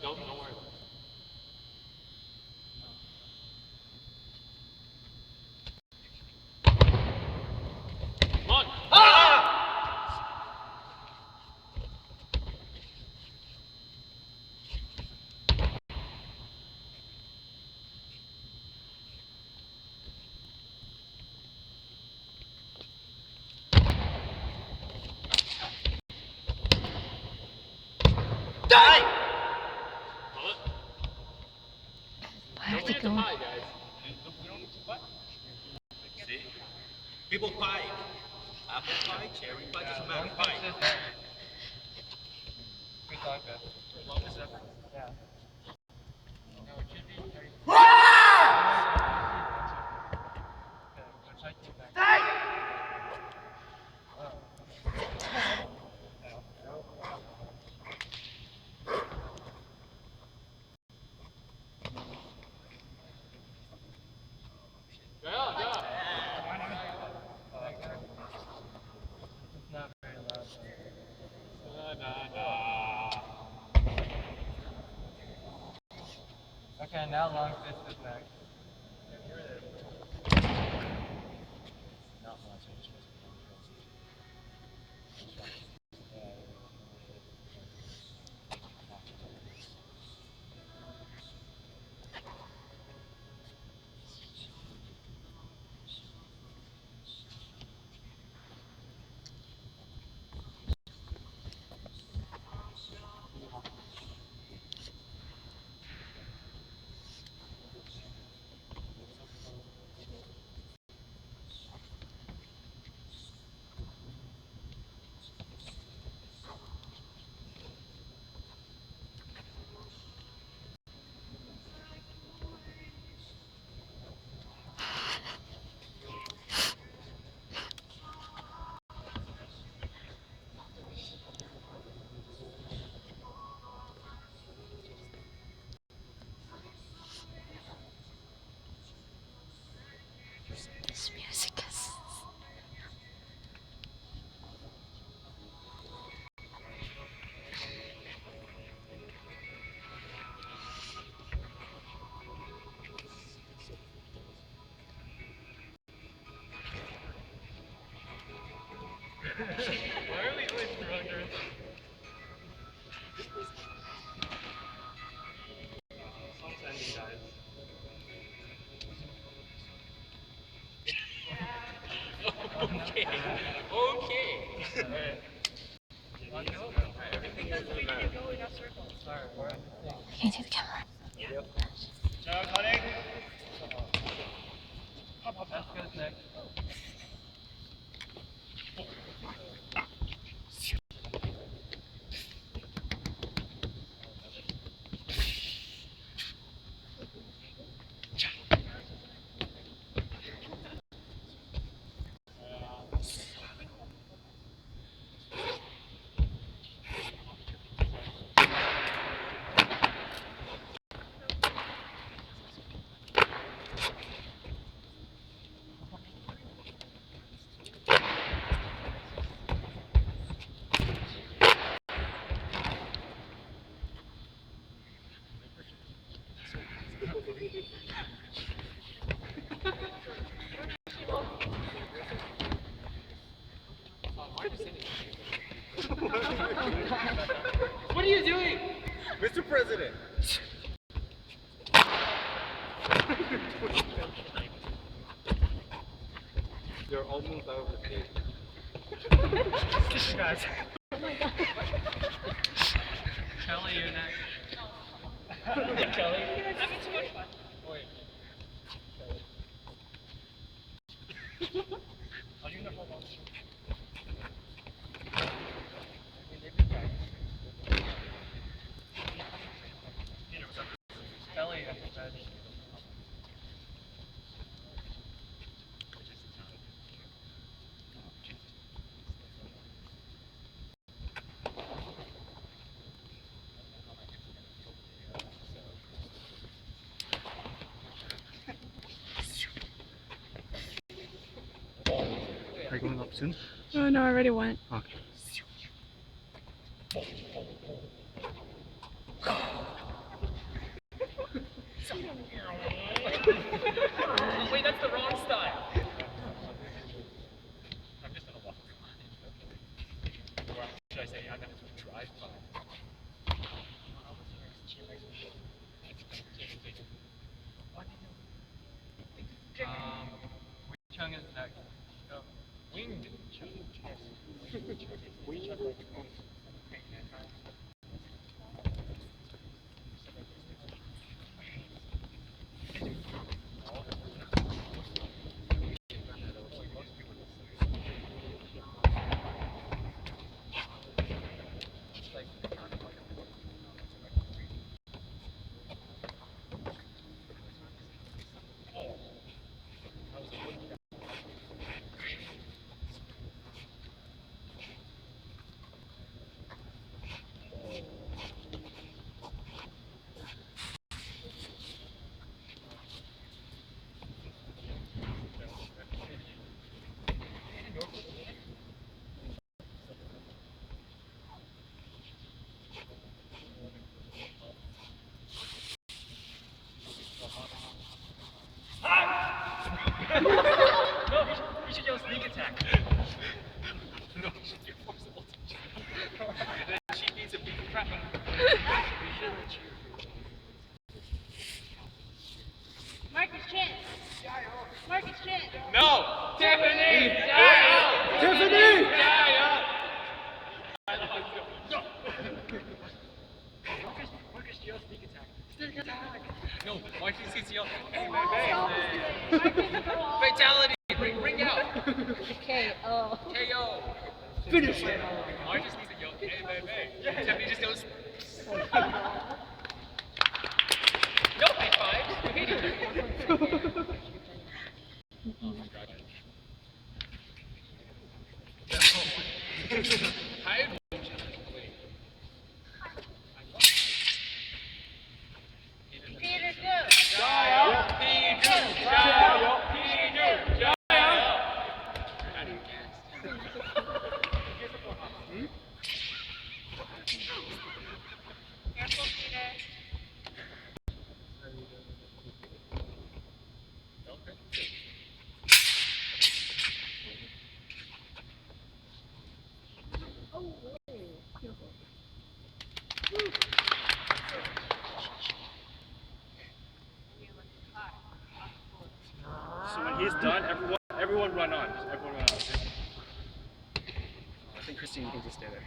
Don't worry about it. Come on! Why are they Don't going? pie, guys. See? People pie. Apple pie, cherry pie, doesn't matter. Pie. Good talk, Beth. Longest effort. Yeah. No, it should be 30. Okay, so try to get back. Yeah. It's not very loud. Nah. Okay, now long fist is next. Not much, I'm just supposed to be on This music is. Why are we always the wrong direction? Song's ending, guys. Okay. Everything is really bad. Alright, we're at the thing. I can see the camera. Joe, cutting. That's good next. What are you doing? Mr. President! You're almost out of the stage. Guys. Kelly, you're next. Kelly. Having too much fun. Wait. Are you gonna hold on? Kelly, I think that. Are you going up soon? Oh no, I already went. Okay. Wing Chun is that winged Chun. No, you should yell sneak attack. No, you should do forcible touch. Then she needs a big crap. Marcus Chin. Marcus Chin. No! Tiffany! Tiffany! No! Marcus, yell sneak attack. Sneak attack! No, Marcus needs to yell, hey, baby. Fatality! Ring out! KO. KO! Finish it. Marcus needs to yell, hey, baby. Tiffany just goes, no high fives! High Peter Good. Careful, Peter. So when he's done, everyone run on. Just everyone run on. Okay? I think Christine can just stay there.